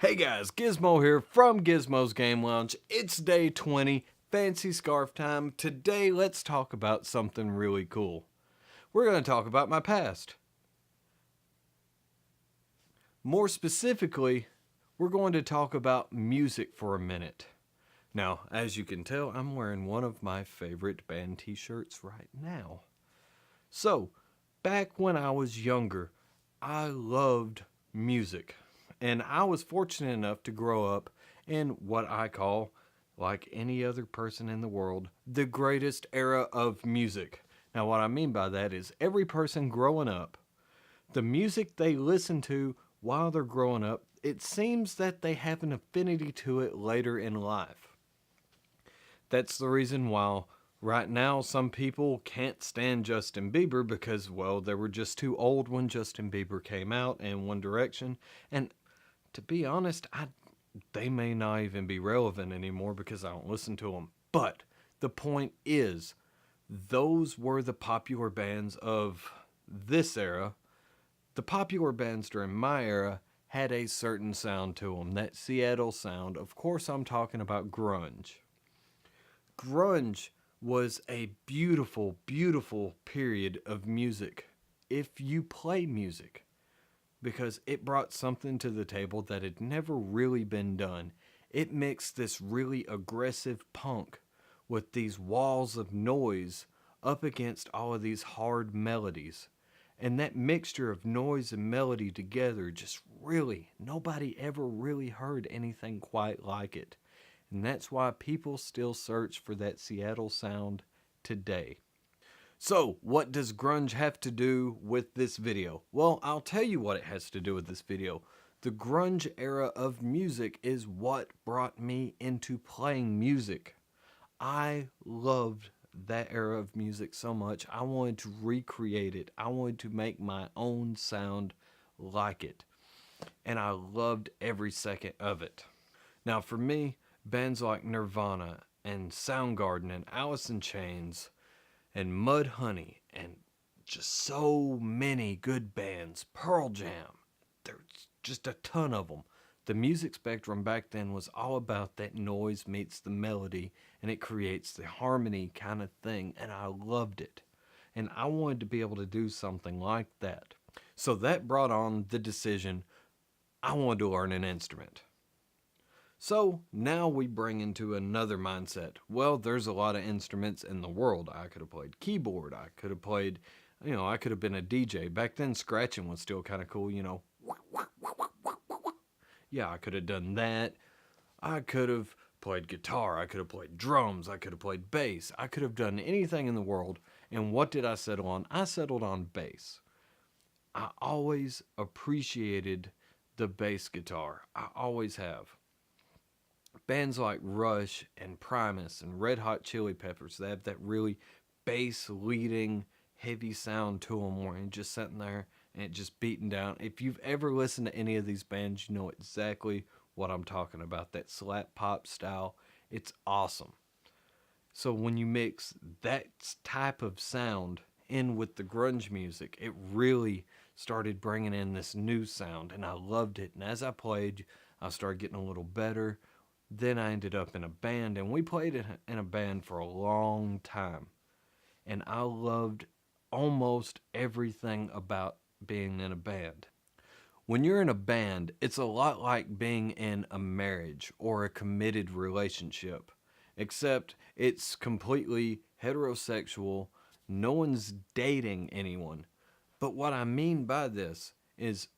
Hey guys, Gizmo here from Gizmo's Game Lounge. It's day 20, fancy scarf time. Today let's talk about something really cool. We're going to talk about my past. More specifically, we're going to talk about music for a minute. Now, as you can tell, I'm wearing one of my favorite band t-shirts right now. So, back when I was younger, I loved music. And I was fortunate enough to grow up in what I call, like any other person in the world, the greatest era of music. Now, what I mean by that is every person growing up, the music they listen to while they're growing up, it seems that they have an affinity to it later in life. That's the reason why right now some people can't stand Justin Bieber because, well, they were just too old when Justin Bieber came out in One Direction. And to be honest, they may not even be relevant anymore because I don't listen to them. But the point is, those were the popular bands of this era. The popular bands during my era had a certain sound to them, that Seattle sound. Of course, I'm talking about grunge. Grunge was a beautiful, beautiful period of music if you play music, because it brought something to the table that had never really been done. It mixed this really aggressive punk with these walls of noise up against all of these hard melodies. And that mixture of noise and melody together just really, nobody ever really heard anything quite like it. And that's why people still search for that Seattle sound today. So, what does grunge have to do with this video? Well, I'll tell you what it has to do with this video. The grunge era of music is what brought me into playing music. I loved that era of music so much, I wanted to recreate it. I wanted to make my own sound like it. And I loved every second of it. Now, for me, bands like Nirvana and Soundgarden and Alice in Chains and Mudhoney and just so many good bands, Pearl Jam, there's just a ton of them. The music spectrum back then was all about that noise meets the melody and it creates the harmony kind of thing, and I loved it. And I wanted to be able to do something like that. So that brought on the decision I wanted to learn an instrument. So now we bring into another mindset. Well, there's a lot of instruments in the world. I could have played keyboard. I could have played, I could have been a DJ. Back then, scratching was still kind of cool, Yeah, I could have done that. I could have played guitar. I could have played drums. I could have played bass. I could have done anything in the world. And what did I settle on? I settled on bass. I always appreciated the bass guitar. I always have. Bands like Rush and Primus and Red Hot Chili Peppers, they have that really bass leading heavy sound to them where you're just sitting there and it just beating down. If you've ever listened to any of these bands, you know exactly what I'm talking about. That slap pop style, it's awesome. So when you mix that type of sound in with the grunge music, it really started bringing in this new sound, and I loved it. And as I played, I started getting a little better. Then I ended up in a band, and we played in a band for a long time. And I loved almost everything about being in a band. When you're in a band, it's a lot like being in a marriage or a committed relationship, except it's completely heterosexual. No one's dating anyone. But what I mean by this is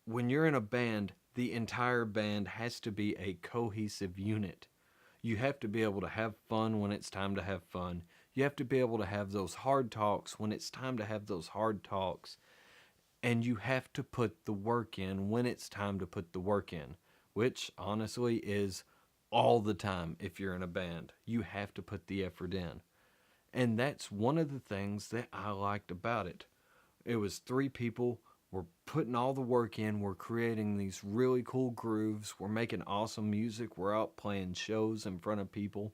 when you're in a band, the entire band has to be a cohesive unit. You have to be able to have fun when it's time to have fun. You have to be able to have those hard talks when it's time to have those hard talks. And you have to put the work in when it's time to put the work in, which honestly is all the time if you're in a band. You have to put the effort in. And that's one of the things that I liked about it. It was three people. We're putting all the work in. We're creating these really cool grooves. We're making awesome music. We're out playing shows in front of people.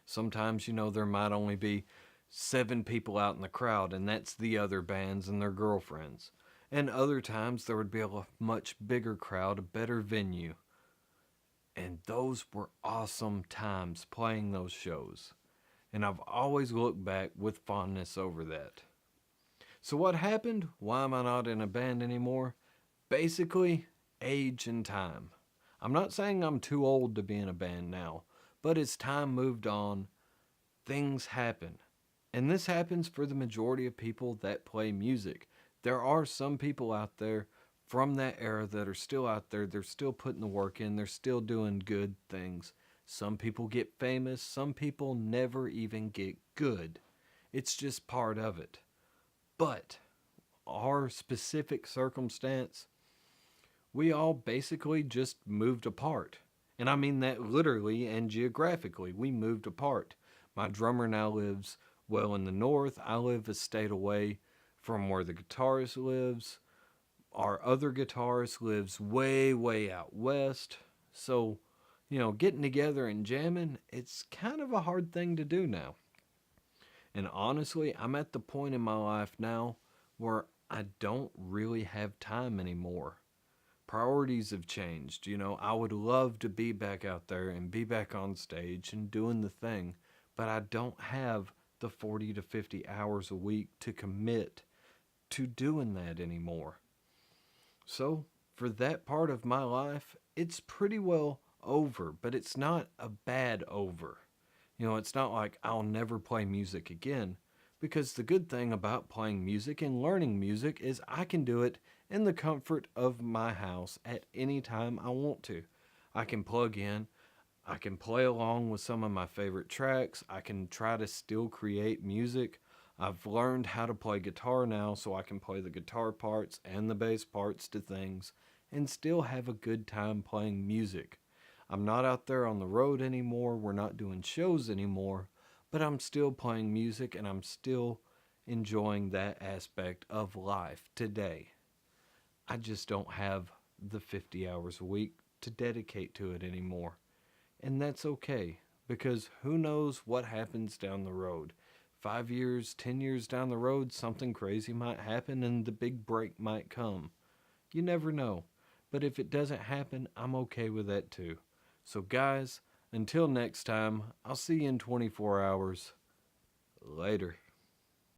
Sometimes, there might only be 7 people out in the crowd, and that's the other bands and their girlfriends. And other times there would be a much bigger crowd, a better venue. And those were awesome times playing those shows. And I've always looked back with fondness over that. So, what happened? Why am I not in a band anymore? Basically, age and time. I'm not saying I'm too old to be in a band now, but as time moved on, things happen. And this happens for the majority of people that play music. There are some people out there from that era that are still out there. They're still putting the work in, they're still doing good things. Some people get famous, some people never even get good. It's just part of it. But our specific circumstance, we all basically just moved apart. And I mean that literally and geographically. We moved apart. My drummer now lives well in the north. I live a state away from where the guitarist lives. Our other guitarist lives way, way out west. So, getting together and jamming, it's kind of a hard thing to do now. And honestly, I'm at the point in my life now where I don't really have time anymore. Priorities have changed. I would love to be back out there and be back on stage and doing the thing, but I don't have the 40 to 50 hours a week to commit to doing that anymore. So, for that part of my life, it's pretty well over, but it's not a bad over. It's not like I'll never play music again, because the good thing about playing music and learning music is I can do it in the comfort of my house at any time I want to. I can plug in, I can play along with some of my favorite tracks, I can try to still create music. I've learned how to play guitar now, so I can play the guitar parts and the bass parts to things and still have a good time playing music. I'm not out there on the road anymore, we're not doing shows anymore, but I'm still playing music and I'm still enjoying that aspect of life today. I just don't have the 50 hours a week to dedicate to it anymore. And that's okay, because who knows what happens down the road. 5 years, 10 years down the road, something crazy might happen and the big break might come. You never know. But if it doesn't happen, I'm okay with that too. So, guys, until next time, I'll see you in 24 hours. Later.